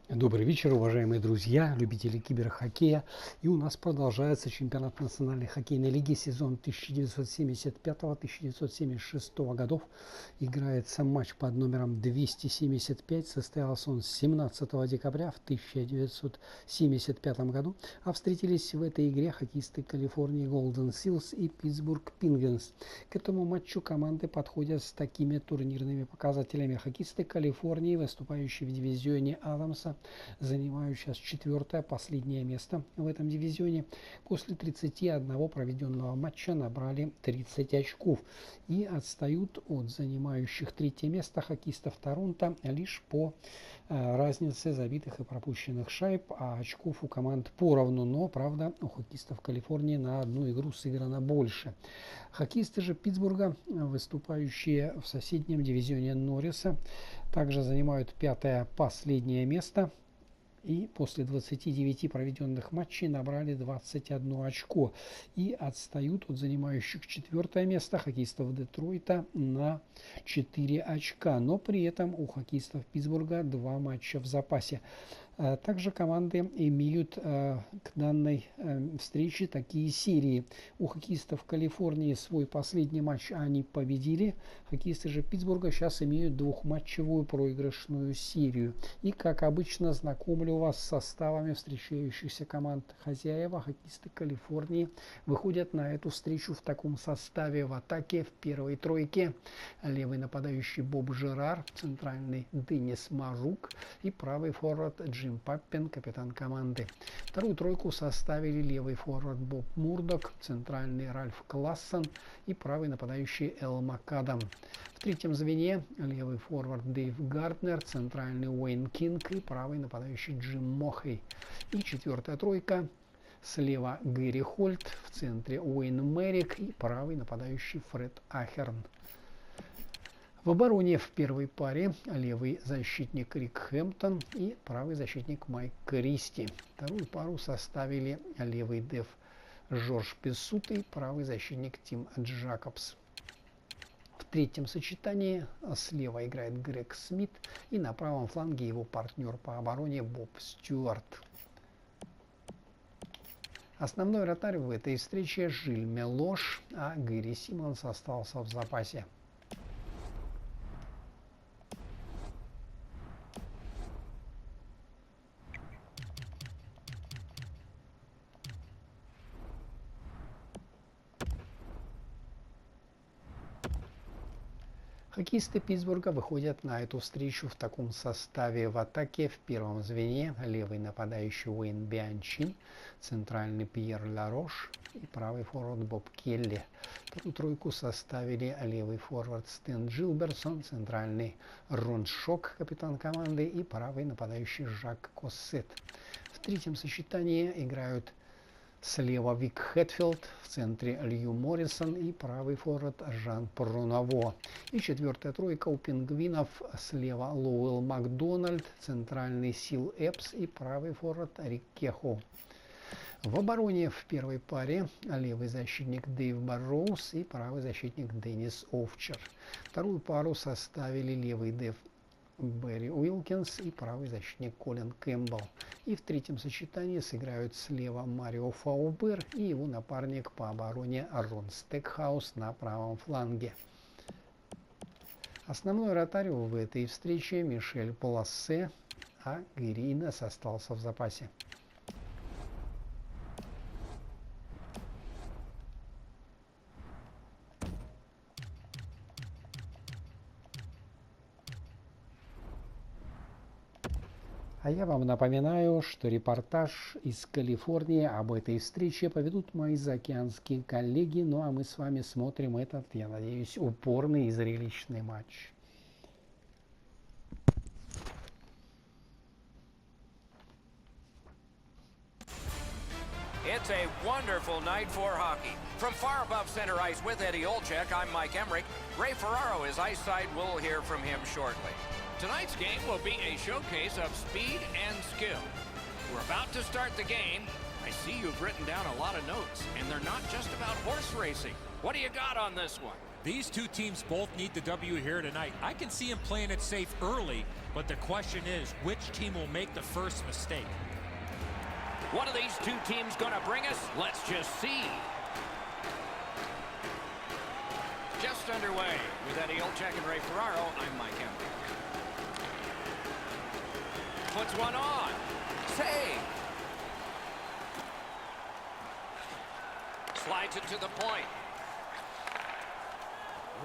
Добрый вечер, уважаемые друзья, любители киберхоккея. И у нас продолжается чемпионат Национальной хоккейной лиги сезон 1975-1976 годов. Играется матч под номером 275. Состоялся он 17 декабря в 1975 году. А встретились в этой игре хоккеисты Калифорнии Golden Seals и Питтсбург Penguins. К этому матчу команды подходят с такими турнирными показателями. Хоккеисты Калифорнии, выступающие в дивизионе Адамса, занимают сейчас 4-е, последнее место в этом дивизионе. После 31 проведенного матча набрали 30 очков и отстают от занимающих 3-е место хоккеистов Торонто лишь по разнице забитых и пропущенных шайб, а очков у команд поровну, но, правда, у хоккеистов Калифорнии на одну игру сыграно больше. Хоккеисты же Питтсбурга, выступающие в соседнем дивизионе Норриса, также занимают 5-е, последнее место. И после 29 проведенных матчей набрали 21 очко и отстают от занимающих 4-е место хоккеистов Детройта на 4 очка. Но при этом у хоккеистов Питтсбурга 2 матча в запасе. Также команды имеют к данной встрече такие серии. У хоккеистов Калифорнии свой последний матч они победили. Хоккеисты же Питтсбурга сейчас имеют двухматчевую проигрышную серию. И, как обычно, знакомлю вас с составами встречающихся команд. Хозяева, хоккеисты Калифорнии, выходят на эту встречу в таком составе: в атаке в первой тройке левый нападающий Боб Жерар, центральный Денис Мажук и правый форвард Джим Паппин, капитан команды. Вторую тройку составили левый форвард Боб Мурдок, центральный Ральф Классон и правый нападающий Эл Макадам. В третьем звене левый форвард Дэйв Гарднер, центральный Уэйн Кинг и правый нападающий Джим Мохей. И 4-я тройка: слева Гэри Хольт, в центре Уэйн Меррик и правый нападающий Фред Ахерн. В обороне в первой паре левый защитник Рик Хэмптон и правый защитник Майк Кристи. Вторую пару составили левый деф Жорж Пессут и правый защитник Тим Джакобс. В третьем сочетании слева играет Грег Смит и на правом фланге его партнер по обороне Боб Стюарт. Основной вратарь в этой встрече Жиль Мелош, а Гэри Симмонс остался в запасе. Хоккеисты Питтсбурга выходят на эту встречу в таком составе: в атаке в первом звене левый нападающий Уэйн Бианчин, центральный Пьер Ларош и правый форвард Боб Келли. Вторую тройку составили левый форвард Стэн Джилберсон, центральный Рон Шок, капитан команды, и правый нападающий Жак Коссет. В третьем сочетании играют слева Вик Хэтфилд, в центре Лью Моррисон и правый форвард Жан Проново. И 4-я тройка у пингвинов: слева Лоуэлл Макдональд, центральный Сил Эпс и правый форвард Рик Кехо. В обороне в первой паре левый защитник Дэйв Барроуз и правый защитник Деннис Овчер. Вторую пару составили левый деф Берри Уилкинс и правый защитник Колин Кэмпбелл. И в третьем сочетании сыграют слева Марио Фаубер и его напарник по обороне Рон Стекхаус на правом фланге. Основной вратарь в этой встрече Мишель Полассе, а Гэри Иннес остался в запасе. А я вам напоминаю, что репортаж из Калифорнии об этой встрече поведут мои заокеанские коллеги. Ну а мы с вами смотрим этот, я надеюсь, упорный и зрелищный матч. It's a wonderful night for hockey. From far above center ice with Eddie Olczyk, I'm Mike Emmerich. Ray Ferraro is ice side. We'll hear from him shortly. Tonight's game will be a showcase of speed and skill. We're about to start the game. I see you've written down a lot of notes, and they're not just about horse racing. What do you got on this one? These two teams both need the W here tonight. I can see them playing it safe early, but the question is, which team will make the first mistake? What are these two teams going to bring us? Let's just see. Just underway with Eddie Olczyk and Ray Ferraro. I'm Mike Emrick. Puts one on. Save. Slides it to the point.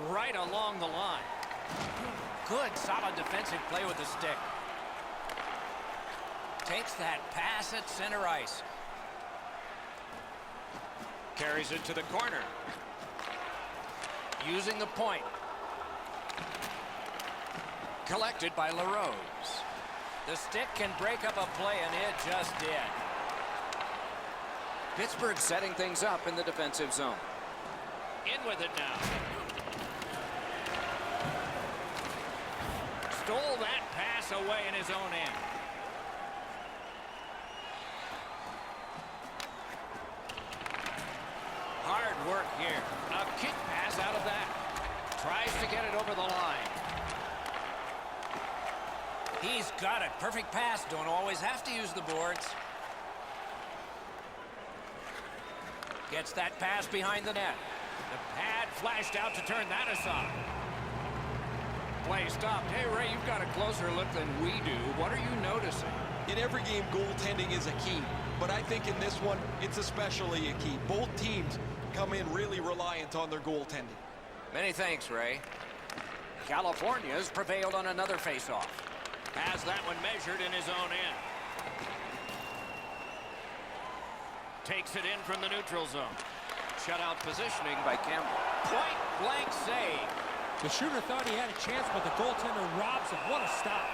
Right along the line. Good, solid defensive play with the stick. Takes that pass at center ice. Carries it to the corner. Using the point. Collected by LaRose. The stick can break up a play, and it just did. Pittsburgh setting things up in the defensive zone. In with it now. Stole that pass away in his own end. Hard work here. A kick pass out of that. Tries to get it over the line. He's got it. Perfect pass. Don't always have to use the boards. Gets that pass behind the net. The pad flashed out to turn that aside. Play stopped. Hey, Ray, you've got a closer look than we do. What are you noticing? In every game, goaltending is a key. But I think in this one, it's especially a key. Both teams come in really reliant on their goaltending. Many thanks, Ray. California's prevailed on another faceoff. Has that one measured in his own end. Takes it in from the neutral zone. Shutout positioning by Campbell. Point blank save. The shooter thought he had a chance, but the goaltender robs him. What a stop.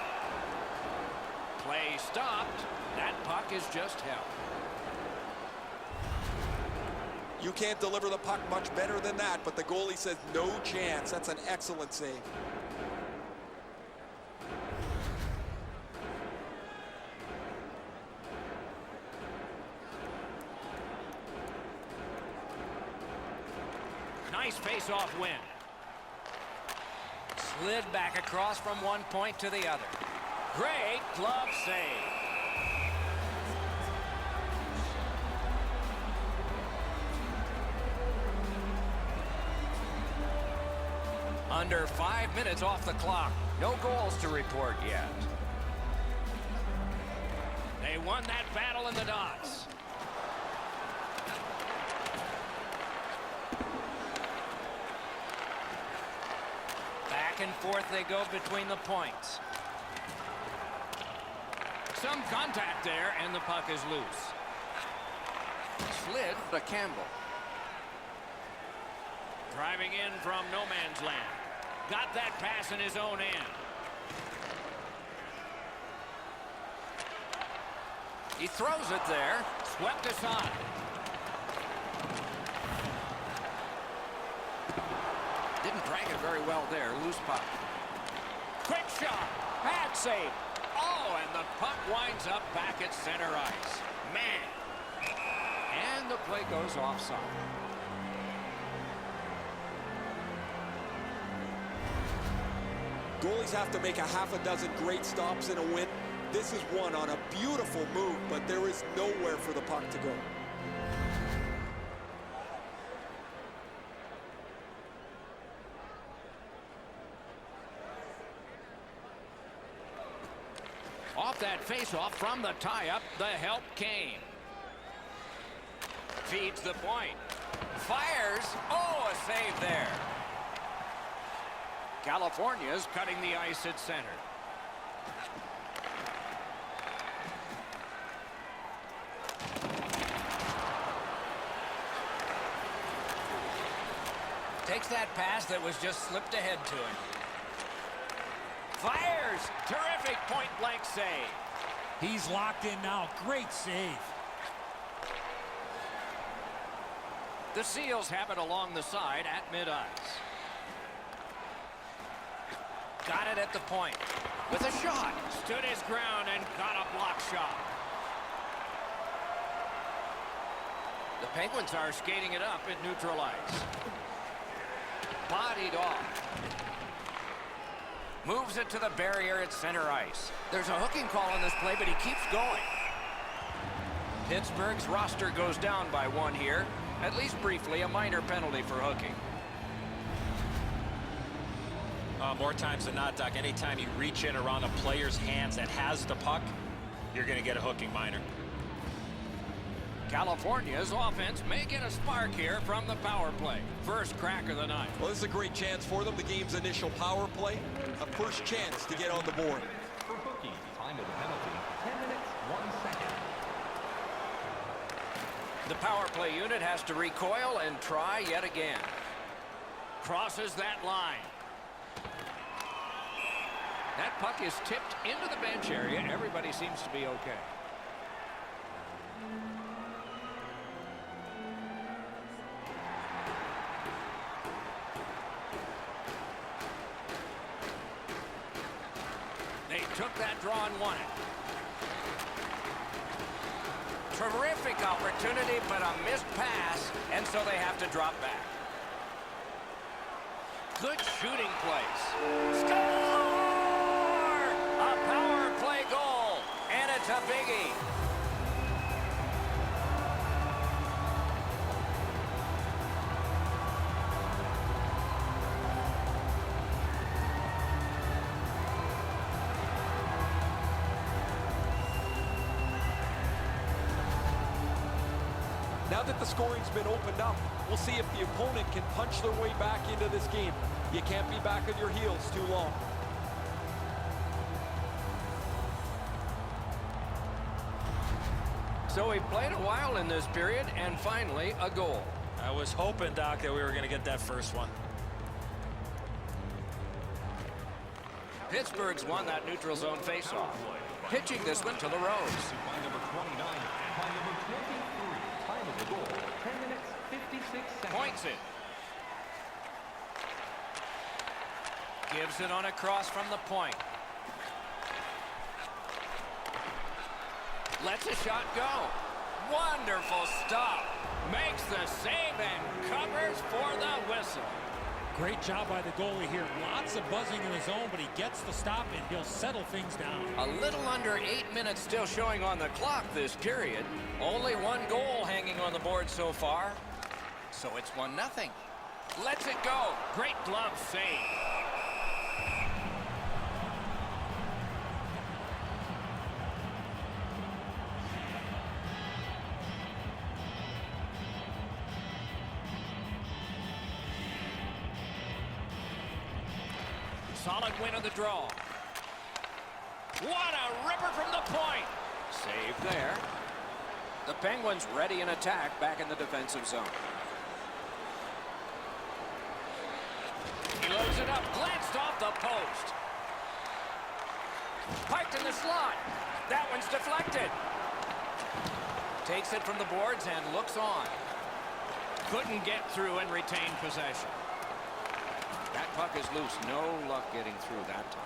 Play stopped. That puck is just held. You can't deliver the puck much better than that, but the goalie says no chance. That's an excellent save. Nice face-off win. Slid back across from one point to the other. Great glove save. Under 5 minutes off the clock. No goals to report yet. They won that battle in the dots. Back and forth they go between the points. Some contact there, and the puck is loose. Slid to Campbell. Driving in from no man's land. Got that pass in his own end. He throws it there. Swept aside. Didn't drag it very well there. Loose puck. Quick shot. Pad save. Oh, and the puck winds up back at center ice. Man. And the play goes offside. Goalies have to make a half a dozen great stops in a win. This is one on a beautiful move, but there is nowhere for the puck to go. Off that face-off from the tie-up, the help came. Feeds the point. Fires. Oh, a save there. California's cutting the ice at center. Takes that pass that was just slipped ahead to him. Fires. Terrific point-blank save. He's locked in now. Great save. The Seals have it along the side at mid-ice. Got it at the point. With a shot. Stood his ground and got a block shot. The Penguins are skating it up at neutral ice. bodied off. Moves it to the barrier at center ice. There's a hooking call on this play, but he keeps going. Pittsburgh's roster goes down by one here. At least briefly, a minor penalty for hooking. More times than not, Doc, anytime you reach in around a player's hands that has the puck, you're going to get a hooking minor. California's offense may get a spark here from the power play. First crack of the night. Well, this is a great chance for them. The game's initial power play. A first chance to get on the board. For hooking, time of the penalty, 10 minutes, 1 second. The power play unit has to recoil and try yet again. Crosses that line. That puck is tipped into the bench area. Everybody seems to be okay. They took that draw and won it. Terrific opportunity, but a missed pass, and so they have to drop back. Good shooting place. Score! A power play goal, and it's a biggie. Now that the scoring's been opened up, we'll see if the opponent can punch their way back into this game. You can't be back on your heels too long. So he played a while in this period, and finally a goal. I was hoping, Doc, that we were going to get that first one. Pittsburgh's won that neutral zone faceoff. Pitching this one to the Rose. By number 29, by number 23, time of the goal, 10 minutes, 56 seconds. Points it. Gives it on a cross from the point. Lets a shot go. Wonderful stop. Makes the save and covers for the whistle. Great job by the goalie here. Lots of buzzing in the zone, but he gets the stop, and he'll settle things down. A little under 8 minutes still showing on the clock this period. Only one goal hanging on the board so far. So it's 1-0. Lets it go. Great glove save. Solid win of the draw. What a ripper from the point. Save there. The Penguins ready in attack back in the defensive zone. He loads it up, glanced off the post. Parked in the slot. That one's deflected. Takes it from the boards and looks on. Couldn't get through and retain possession. That puck is loose. No luck getting through that time.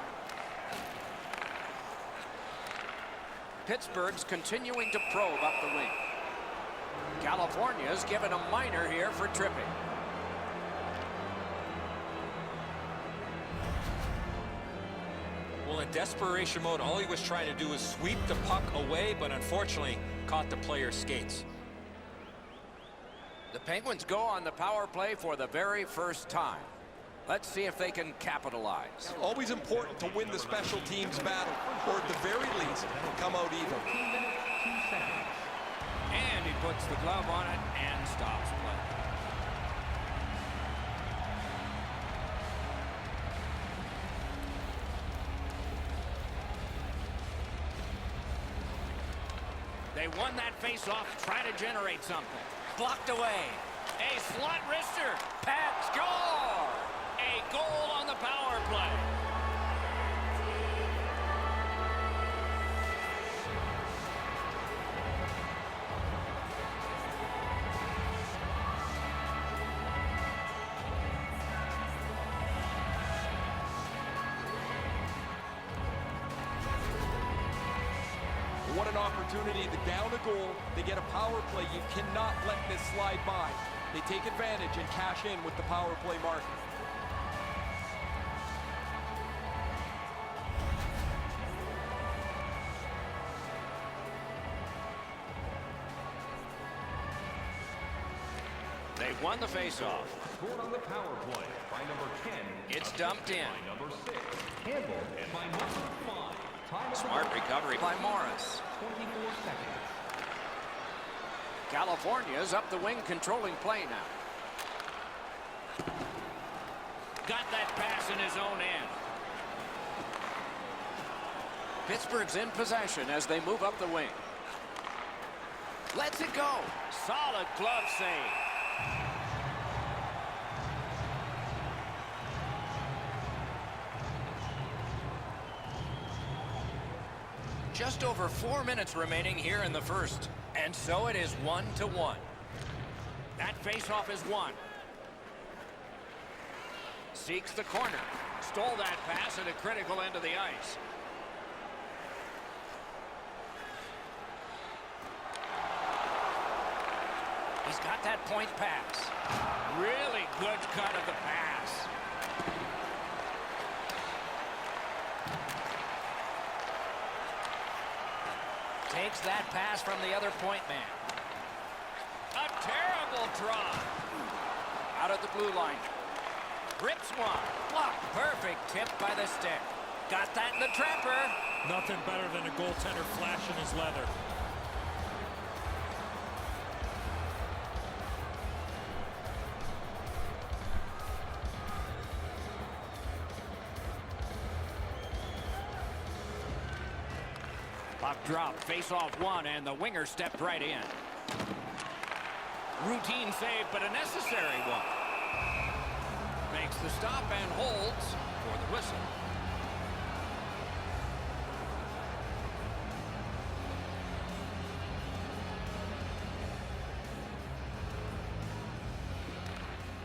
Pittsburgh's continuing to probe up the wing. California's given a minor here for tripping. Well, in desperation mode, all he was trying to do was sweep the puck away, but unfortunately caught the player's skates. The Penguins go on the power play for the very first time. Let's see if they can capitalize. Always important to win the special teams battle, or at the very least, come out even. 2 minutes, 2 seconds. And he puts the glove on it and stops play. They won that face-off, try to generate something. Blocked away. A slot wrister. Pat score! A goal on the power play. What an opportunity to down a goal. They get a power play. You cannot let this slide by. They take advantage and cash in with the power play mark. They've won the faceoff. Scored on the power play by number 10. It's dumped in. By number 6. Handled and by number 5. Time of Smart the recovery by Morris. 24 seconds. California's up the wing, controlling play now. Got that pass in his own end. Pittsburgh's in possession as they move up the wing. Lets it go. Solid glove save. Just over 4 minutes remaining here in the first. And so it is 1-1. That faceoff is won. Seeks the corner. Stole that pass at a critical end of the ice. He's got that point pass. Really good cut of the pass. Takes that pass from the other point man. A terrible draw. Out of the blue line. Rips one. Block. Perfect tip by the stick. Got that in the trapper. Nothing better than a goaltender flashing his leather. Puck drop, face-off one, and the winger stepped right in. Routine save, but a necessary one. Makes the stop and holds for the whistle.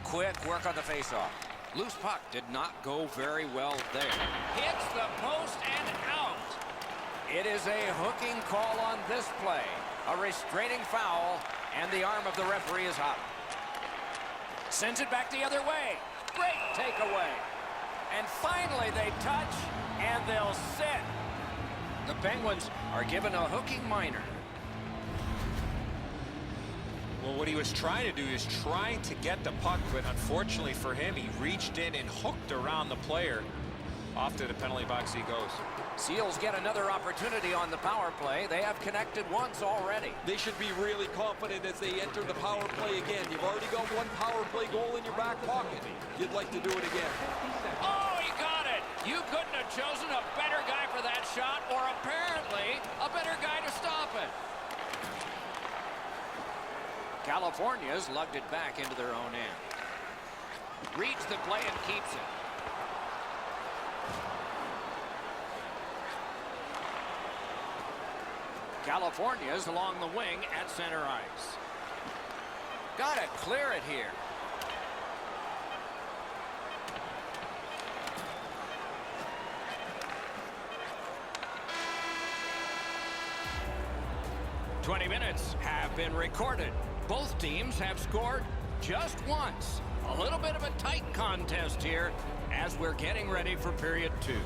Quick work on the face-off. Loose puck did not go very well there. Hits the post and out. It is a hooking call on this play. A restraining foul, and the arm of the referee is out. Sends it back the other way. Great takeaway. And finally they touch, and they'll sit. The Penguins are given a hooking minor. Well, what he was trying to do is trying to get the puck, but unfortunately for him, he reached in and hooked around the player. Off to the penalty box he goes. Seals get another opportunity on the power play. They have connected once already. They should be really confident as they enter the power play again. You've already got one power play goal in your back pocket. You'd like to do it again. Oh, he got it! You couldn't have chosen a better guy for that shot, or apparently a better guy to stop it. California's lugged it back into their own end. Reads the play and keeps it. California's along the wing at center ice. Gotta clear it here. "20 minutes have been recorded. Both teams have scored just once. A little bit of a tight contest here as we're getting ready for period 2.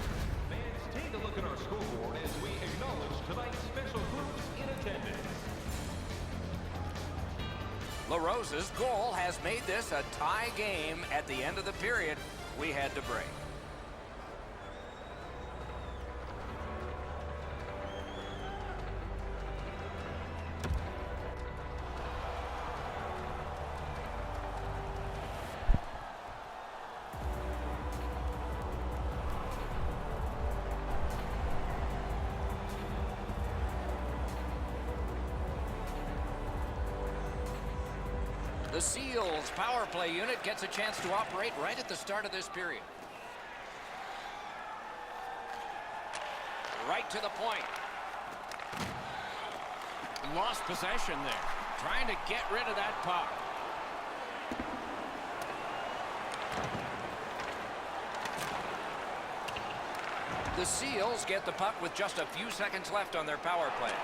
Fans, take a look at our scoreboard as we acknowledge tonight's special groups in attendance. LaRosa's goal has made this a tie game at the end of the period. We had to break. The Seals power play unit gets a chance to operate right at the start of this period. Right to the point. Lost possession there. Trying to get rid of that puck. The Seals get the puck with just a few seconds left on their power play.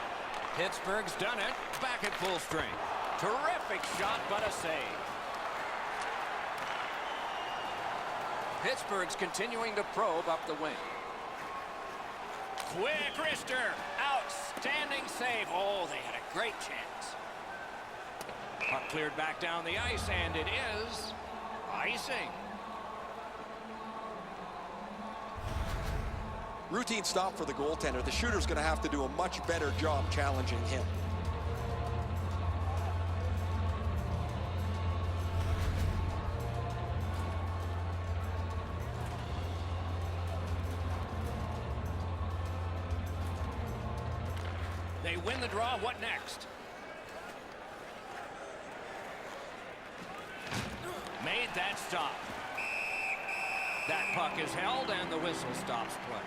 Pittsburgh's done it. Back at full strength. Terrific shot, but a save. Pittsburgh's continuing to probe up the wing. Quick wrister. Outstanding save. Oh, they had a great chance. Puck cleared back down the ice, and it is icing. Routine stop for the goaltender. The shooter's going to have to do a much better job challenging him. They win the draw. What next? Made that stop. That puck is held, and the whistle stops play.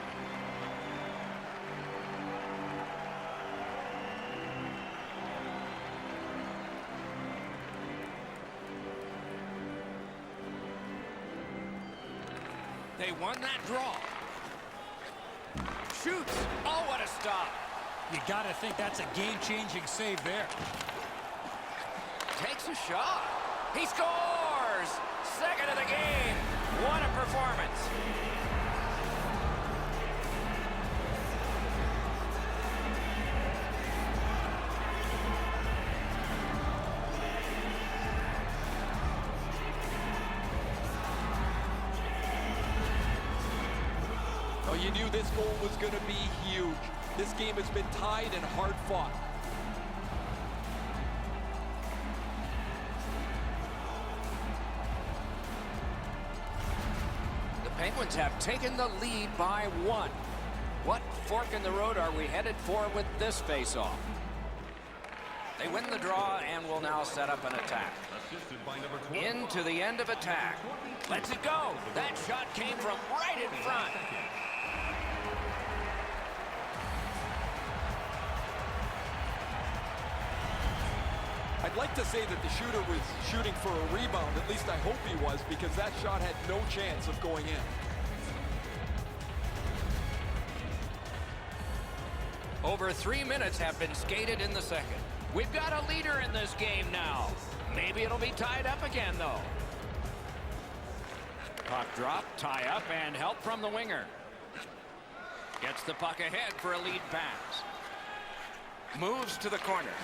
They won that draw. Shoots. Oh, what a stop. You got to think that's a game-changing save there. Takes a shot. He scores! Second of the game. What a performance. Oh, you knew this goal was going to be huge. This game has been tied and hard fought. The Penguins have taken the lead by 1. What fork in the road are we headed for with this face-off? They win the draw and will now set up an attack. Into the end of attack. Let's it go. That shot came from right in front. I'd like to say that the shooter was shooting for a rebound. At least I hope he was, because that shot had no chance of going in. Over 3 minutes have been skated in the second. We've got a leader in this game now. Maybe it'll be tied up again, though. Puck drop, tie up, and help from the winger. Gets the puck ahead for a lead pass. Moves to the corner.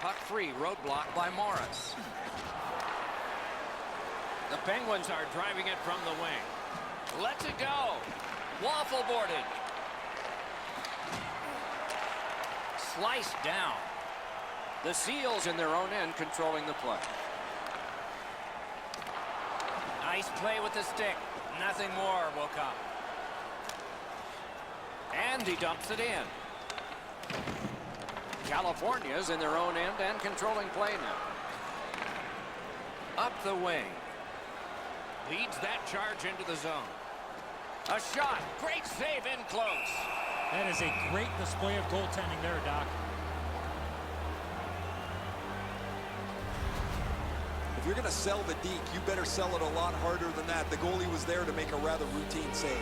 Puck free, roadblock by Morris. The Penguins are driving it from the wing. Lets it go. Waffle boarded. Sliced down. The Seals in their own end controlling the play. Nice play with the stick. Nothing more will come. And he dumps it in. California's in their own end and controlling play now. Up the wing. Leads that charge into the zone. A shot. Great save in close. That is a great display of goaltending there, Doc. If you're going to sell the deke, you better sell it a lot harder than that. The goalie was there to make a rather routine save.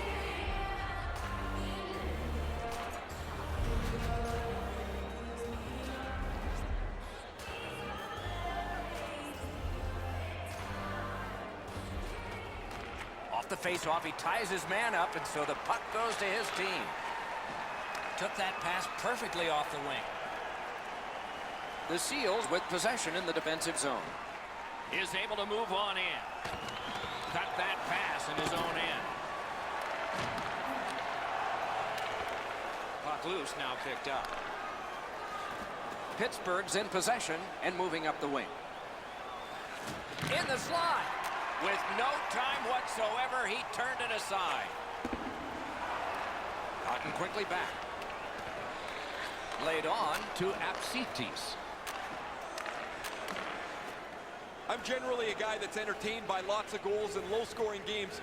Off the face-off, he ties his man up, and so the puck goes to his team. Took that pass perfectly off the wing. The Seals with possession in the defensive zone. Is able to move on in. Cut that pass in his own end. Puck loose, now picked up. Pittsburgh's in possession and moving up the wing. In the slot. With no time whatsoever, he turned it aside. Cotton quickly back. Laid on to Apsitis. I'm generally a guy that's entertained by lots of goals, and low-scoring games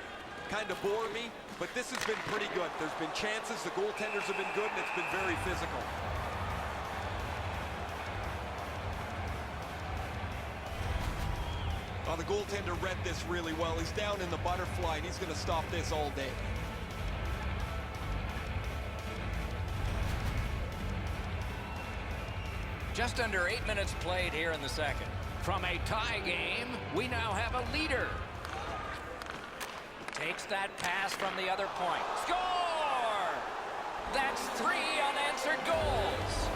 kind of bore me, but this has been pretty good. There's been chances, the goaltenders have been good, and it's been very physical. Oh, the goaltender read this really well. He's down in the butterfly, and he's going to stop this all day. Just under 8 minutes played here in the second. From a tie game, we now have a leader. Takes that pass from the other point. Score! That's 3 unanswered goals.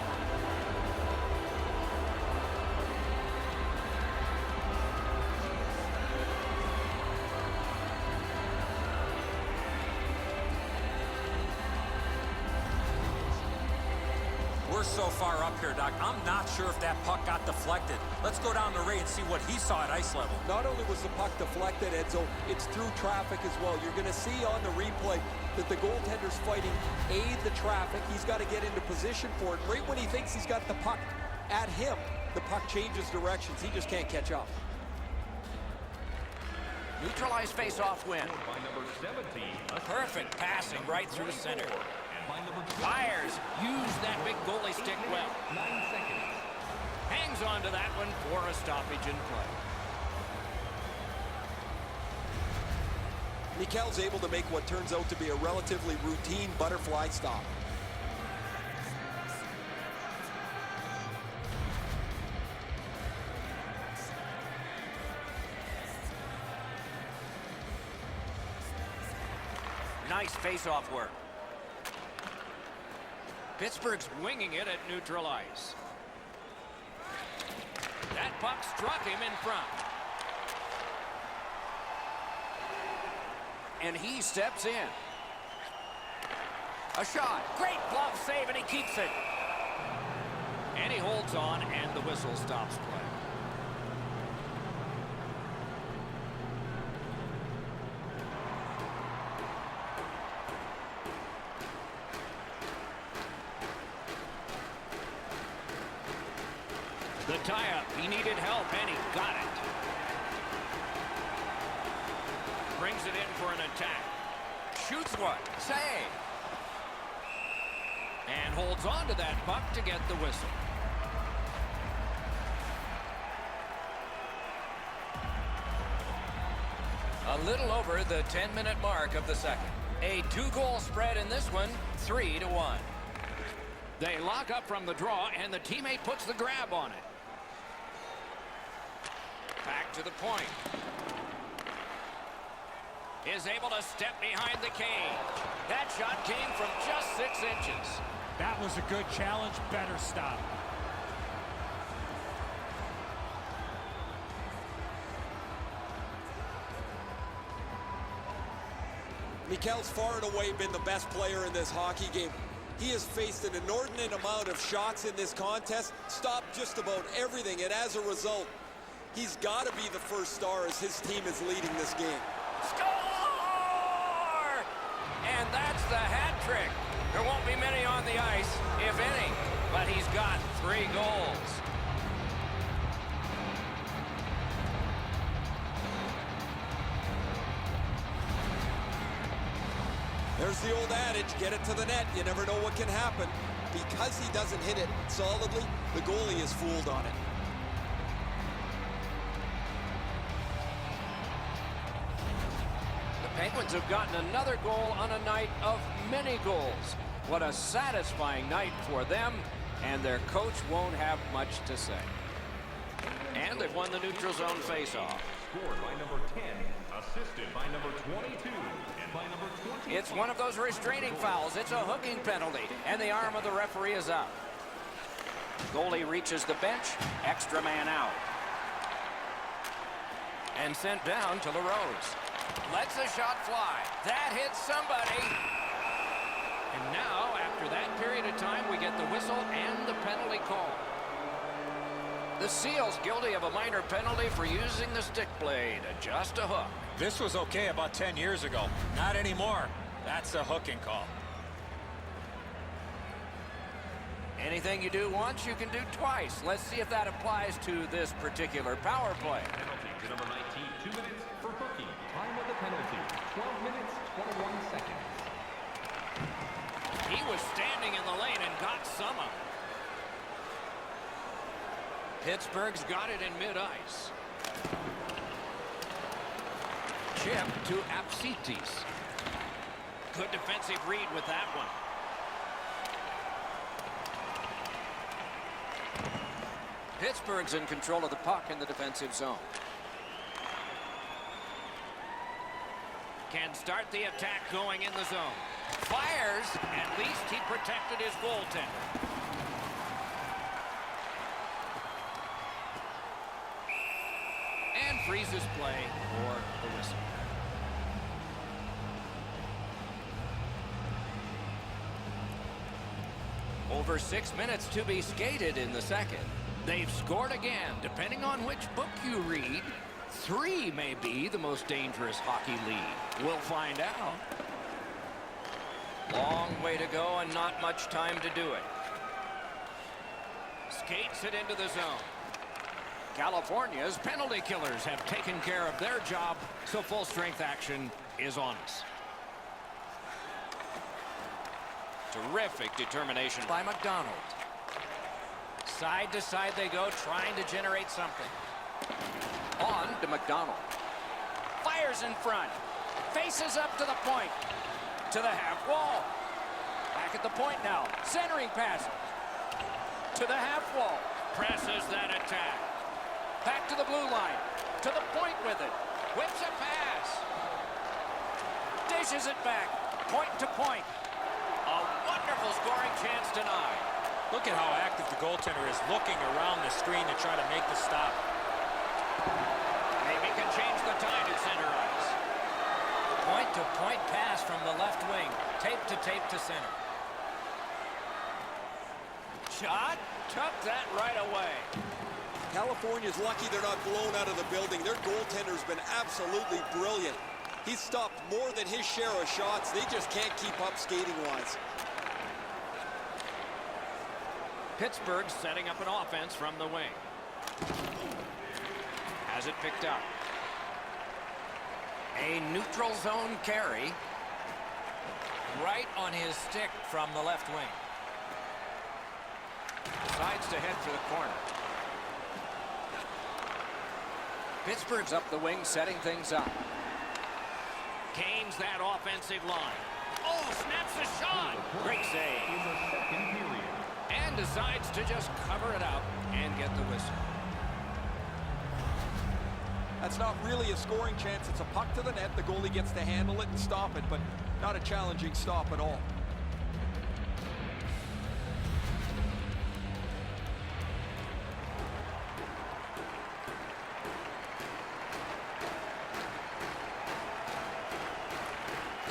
We're so far up here, Doc. I'm not sure if that puck got deflected. Let's go down to Ray and see what he saw at ice level. Not only was the puck deflected, Edzo, it's through traffic as well. You're going to see on the replay that the goaltender's fighting the traffic. He's got to get into position for it. Right when he thinks he's got the puck at him, the puck changes directions. He just can't catch up. Neutralized face-off win. By number 17. Perfect passing right through center. And by number 2. Fires. Used that big goalie stick well. 9 seconds. Hangs on to that one for a stoppage in play. Mikel's able to make what turns out to be a relatively routine butterfly stop. Nice face-off work. Pittsburgh's winging it at neutral ice. That puck struck him in front. And he steps in. A shot. Great glove save, and he keeps it. And he holds on, and the whistle stops play. The tie-up. He needed help, and he got it. Brings it in for an attack. Shoots one. Save. And holds on to that puck to get the whistle. A little over the 10-minute mark of the second. A 2-goal spread in this one, 3-1. They lock up from the draw, and the teammate puts the grab on it. Back to the point. Is able to step behind the cage. That shot came from just 6 inches. That was a good challenge. Better stop. Mikel's far and away been the best player in this hockey game. He has faced an inordinate amount of shots in this contest, stopped just about everything, and as a result, he's got to be the first star as his team is leading this game. Score! And that's the hat trick. There won't be many on the ice, if any, but he's got 3 goals. There's the old adage, get it to the net, you never know what can happen. Because he doesn't hit it solidly, the goalie is fooled on it. The Penguins have gotten another goal on a night of many goals. What a satisfying night for them, and their coach won't have much to say. And they've won the neutral zone faceoff. Scored by number 10. Assisted by number 22. And by number 20. It's one of those restraining fouls. It's a hooking penalty, and the arm of the referee is up. Goalie reaches the bench, extra man out. And sent down to LaRose. Lets the shot fly. That hits somebody. And now, after that period of time, we get the whistle and the penalty call. The Seals guilty of a minor penalty for using the stick blade. Just a hook. This was okay about 10 years ago. Not anymore. That's a hooking call. Anything you do once, you can do twice. Let's see if that applies to this particular power play. Penalty to number 19. 2 minutes for hooking. Time of the penalty. 12 minutes, 21 seconds. He was standing in the lane and got some of it. Pittsburgh's got it in mid-ice. Chip to Apsitis. Good defensive read with that one. Pittsburgh's in control of the puck in the defensive zone. Can start the attack going in the zone. Fires. At least he protected his goaltender. And freezes play for the whistle. Over 6 minutes to be skated in the second. They've scored again. Depending on which book you read, 3 may be the most dangerous hockey lead. We'll find out. Long way to go and not much time to do it. Skates it into the zone. California's penalty killers have taken care of their job, so full strength action is on us. Terrific determination by McDonald. Side to side they go, trying to generate something. On to McDonald. Fires in front. Faces up to the point. To the half wall. Back at the point now. Centering pass. To the half wall. Presses that attack. Back to the blue line. To the point with it. Whips a pass. Dishes it back. Point to point. A wonderful scoring chance denied. Look at how active the goaltender is, looking around the screen to try to make the stop. Maybe can change the tide at center ice. Point-to-point pass from the left wing. Tape to center. Shot. Took that right away. California's lucky they're not blown out of the building. Their goaltender's been absolutely brilliant. He's stopped more than his share of shots. They just can't keep up skating-wise. Pittsburgh setting up an offense from the wing. Has it picked up. A neutral zone carry. Right on his stick from the left wing. Decides to head for the corner. Pittsburgh's up the wing, setting things up. Gains that offensive line. Oh, snaps the shot. Great save. In the second period. And decides to just cover it up and get the whistle. That's not really a scoring chance. It's a puck to the net. The goalie gets to handle it and stop it, but not a challenging stop at all.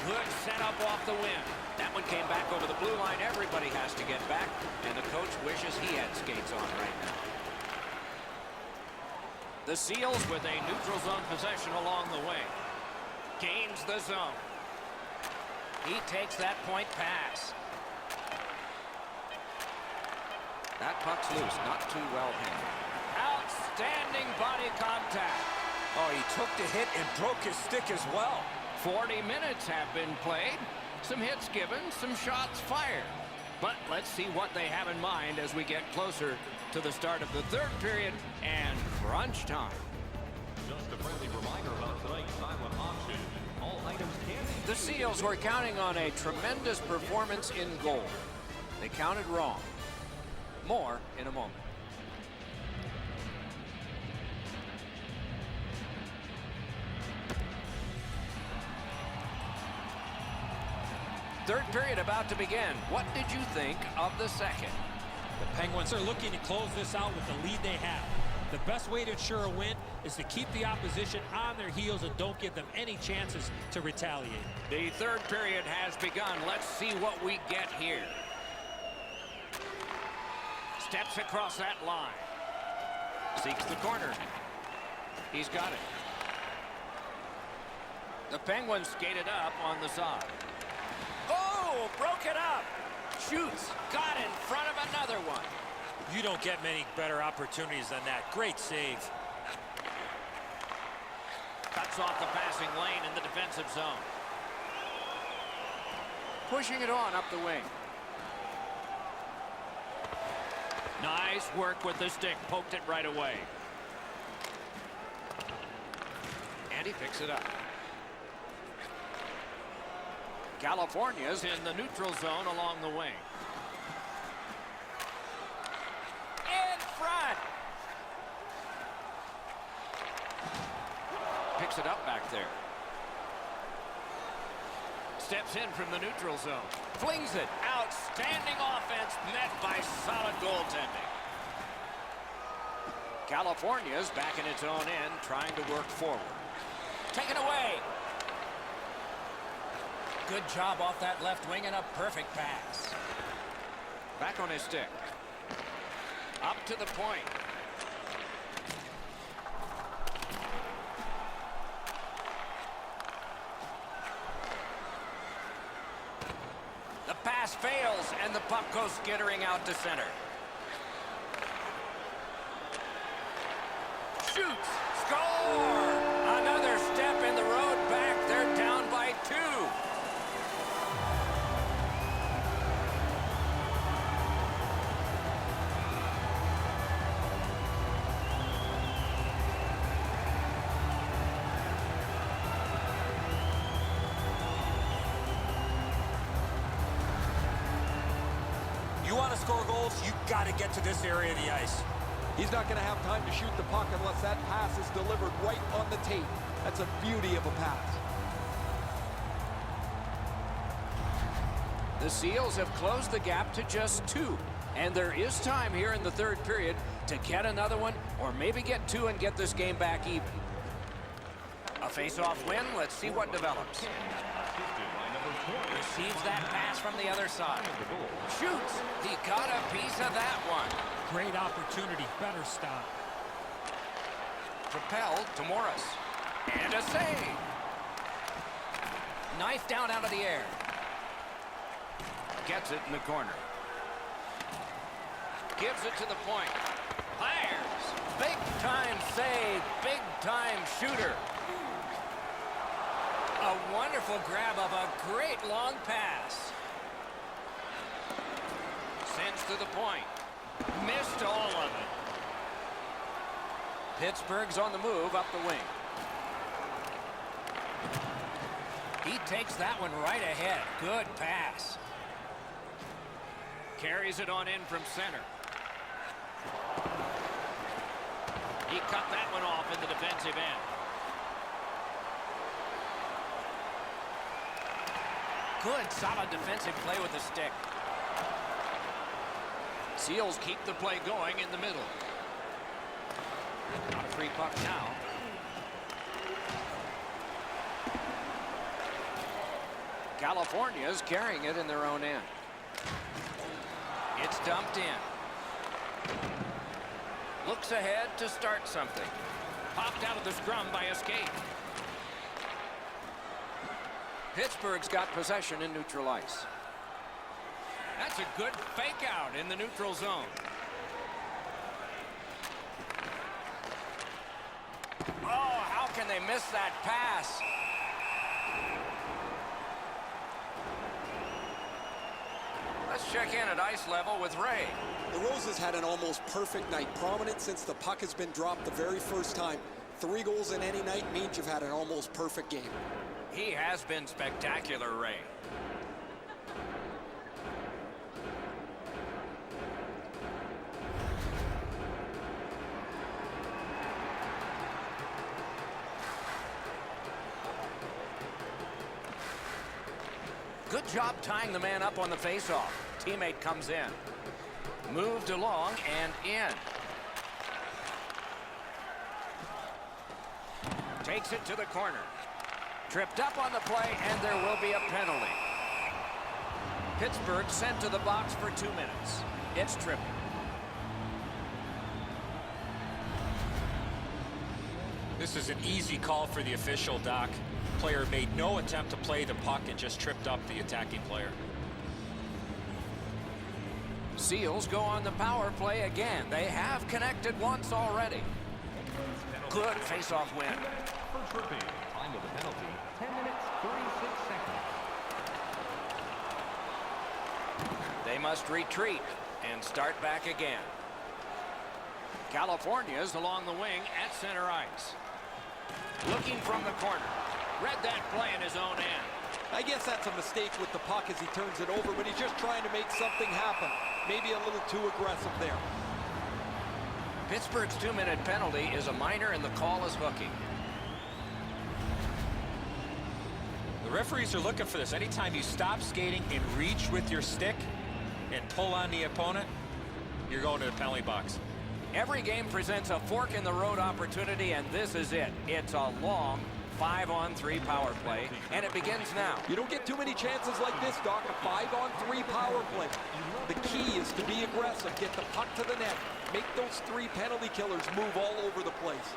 Good setup off the win. That one came back over the blue line. Everybody has to get back, and the coach wishes he had skates on right now. The Seals with a neutral zone possession along the way. Gains the zone. He takes that point pass. That puck's loose, not too well handled. Outstanding body contact. Oh, he took the hit and broke his stick as well. 40 minutes have been played. Some hits given, some shots fired. But let's see what they have in mind as we get closer to the start of the third period and crunch time. Just a friendly reminder about tonight's silent auction. All items can be... The Seals were counting on a tremendous performance in goal. They counted wrong. More in a moment. Third period about to begin. What did you think of the second? The Penguins are looking to close this out with the lead they have. The best way to ensure a win is to keep the opposition on their heels and don't give them any chances to retaliate. The third period has begun. Let's see what we get here. Steps across that line. Seeks the corner. He's got it. The Penguins skated up on the side. Oh, broke it up. Shoots. Got in front of another one. You don't get many better opportunities than that. Great save. Cuts off the passing lane in the defensive zone. Pushing it on up the wing. Nice work with the stick. Poked it right away. And he picks it up. California's in the neutral zone along the wing. In front. Picks it up back there. Steps in from the neutral zone. Flings it. Outstanding offense met by solid goaltending. California's back in its own end, trying to work forward. Taken away. Good job off that left wing and a perfect pass. Back on his stick. Up to the point. The pass fails, and the puck goes skittering out to center. Shoots! Score! Another step in the road back. They're down by 2. You want to score goals, you got to get to this area of the ice. He's not going to have time to shoot the puck unless that pass is delivered right on the tape. That's a beauty of a pass. The Seals have closed the gap to just 2. And there is time here in the third period to get another one or maybe get 2 and get this game back even. A face-off win. Let's see what develops. Receives that pass from the other side. Shoots. He got a piece of that one. Great opportunity. Better stop. Propelled to Morris. And a save. Knife down out of the air. Gets it in the corner. Gives it to the point. Fires. Big time save. Big time shooter. A wonderful grab of a great long pass. Sends to the point. Missed all of it. Pittsburgh's on the move up the wing. He takes that one right ahead. Good pass. Carries it on in from center. He cut that one off in the defensive end. Good, solid defensive play with the stick. Seals keep the play going in the middle. Not a free puck now. California's carrying it in their own end. It's dumped in. Looks ahead to start something. Popped out of the scrum by a skate. Pittsburgh's got possession in neutral ice. That's a good fake out in the neutral zone. Oh, how can they miss that pass? Let's check in at ice level with Ray. The Roses had an almost perfect night, prominent since the puck has been dropped the very first time. 3 goals in any night means you've had an almost perfect game. He has been spectacular, Ray. Good job tying the man up on the faceoff. Teammate comes in. Moved along and in. Takes it to the corner. Tripped up on the play, and there will be a penalty. Pittsburgh sent to the box for 2 minutes. It's tripping. This is an easy call for the official, Doc. Player made no attempt to play the puck and just tripped up the attacking player. Seals go on the power play again. They have connected once already. Good face-off win. For tripping, time of the penalty, 10 minutes, 36 seconds. They must retreat and start back again. California's along the wing at center ice. Looking from the corner. Read that play in his own end. I guess that's a mistake with the puck as he turns it over, but he's just trying to make something happen. Maybe a little too aggressive there. Pittsburgh's 2-minute penalty is a minor, and the call is hooking. The referees are looking for this. Anytime you stop skating and reach with your stick and pull on the opponent, you're going to the penalty box. Every game presents a fork-in-the-road opportunity, and this is it. It's a long 5-on-3 power play, and it begins now. You don't get too many chances like this, Doc. A 5-on-3 power play. The key is to be aggressive, get the puck to the net, make those 3 penalty killers move all over the place.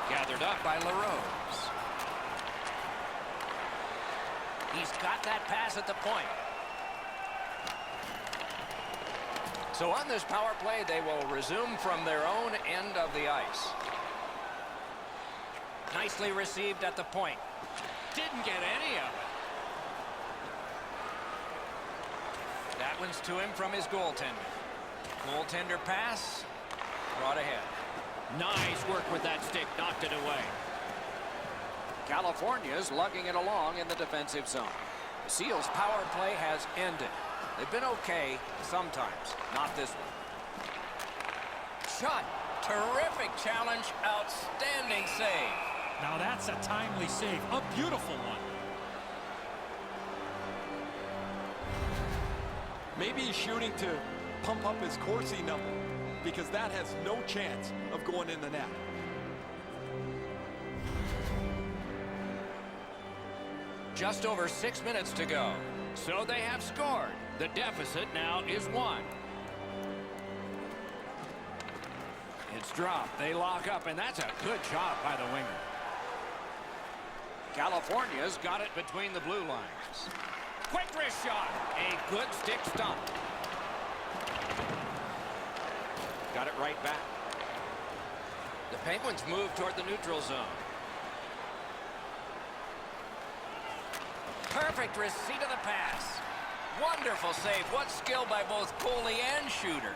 Gathered up by LaRose. He's got that pass at the point. So on this power play, they will resume from their own end of the ice. Nicely received at the point. Didn't get any of it. That one's to him from his goaltender. Goaltender pass, brought ahead. Nice work with that stick, knocked it away. California's lugging it along in the defensive zone. The Seals' power play has ended. They've been okay sometimes, not this one. Shot, terrific challenge, outstanding save. Now that's a timely save, a beautiful one. Maybe he's shooting to pump up his Corsi number, because that has no chance of going in the net. Just over 6 minutes to go. So they have scored. The deficit now is 1. It's dropped. They lock up, and that's a good job by the winger. California's got it between the blue lines. Quick wrist shot. A good stick stump. Got it right back. The Penguins move toward the neutral zone. Perfect receipt of the pass. Wonderful save. What skill by both goalie and shooter.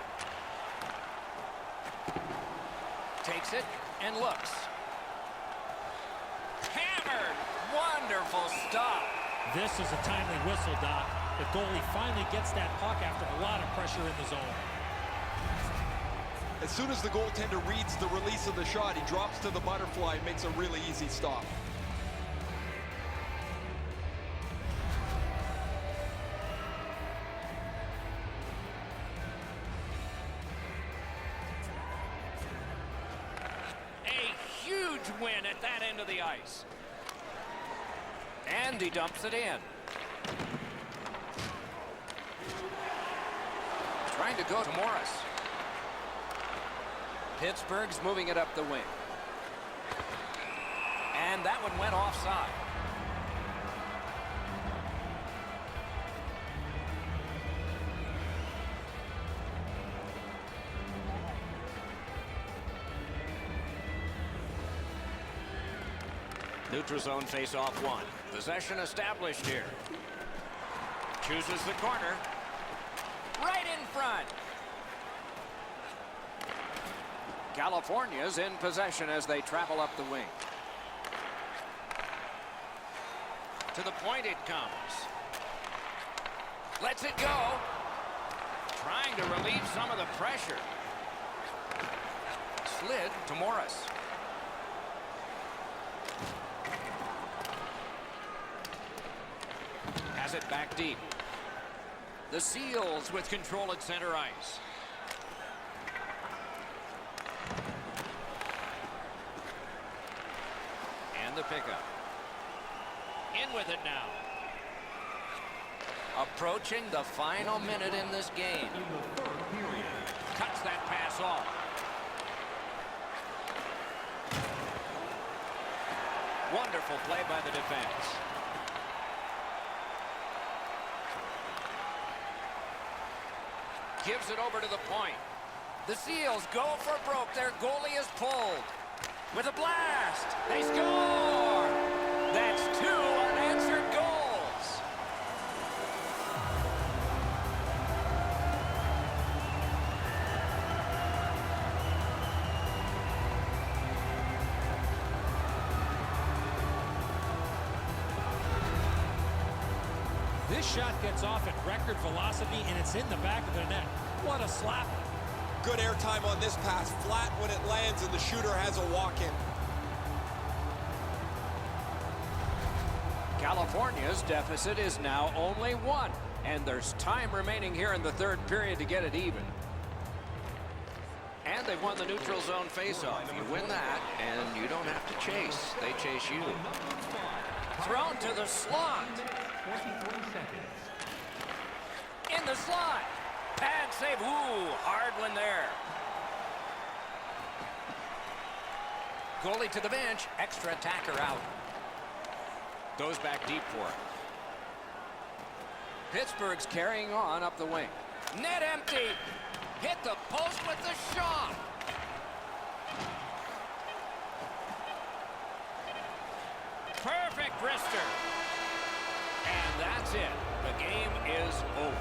Takes it and looks. Hammered. Wonderful stop. This is a timely whistle, Doc. The goalie finally gets that puck after a lot of pressure in the zone. As soon as the goaltender reads the release of the shot, he drops to the butterfly and makes a really easy stop. Win at that end of the ice. And he dumps it in. Trying to go to Morris. Pittsburgh's moving it up the wing. And that one went offside. Neutral zone face-off 1. Possession established here. Chooses the corner. Right in front. California's in possession as they travel up the wing. To the point it comes. Lets it go. Trying to relieve some of the pressure. Slid to Morris. Has it back deep. The Seals with control at center ice. And the pickup. In with it now. Approaching the final minute in this game. In the third period. Cuts that pass off. Wonderful play by the defense. Gives it over to the point. The Seals go for broke. Their goalie is pulled. With a blast. They score. That's 2 unanswered goals. This shot gets off at record velocity, and it's in the back of the net. What a slap. Good airtime on this pass, flat when it lands, and the shooter has a walk-in. California's deficit is now only 1, and there's time remaining here in the third period to get it even. And And they've won the neutral zone faceoff. You win that, and you don't have to chase. They chase you. Thrown to the slot. 23 seconds. In the slot. Pad save. Ooh, hard one there. Goalie to the bench. Extra attacker out. Goes back deep for it. Pittsburgh's carrying on up the wing. Net empty. Hit the post with the shot. Perfect wrister. And that's it. The game is over.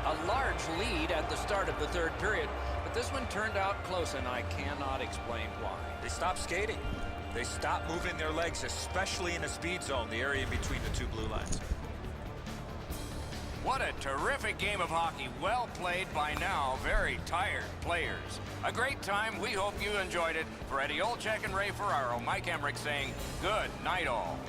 A large lead at the start of the third period, but this one turned out close, and I cannot explain why. They stopped skating. They stopped moving their legs, especially in the speed zone, the area in between the two blue lines. What a terrific game of hockey. Well played by now very tired players. A great time. We hope you enjoyed it. For Eddie Olczyk and Ray Ferraro, Mike Emmerich saying good night all.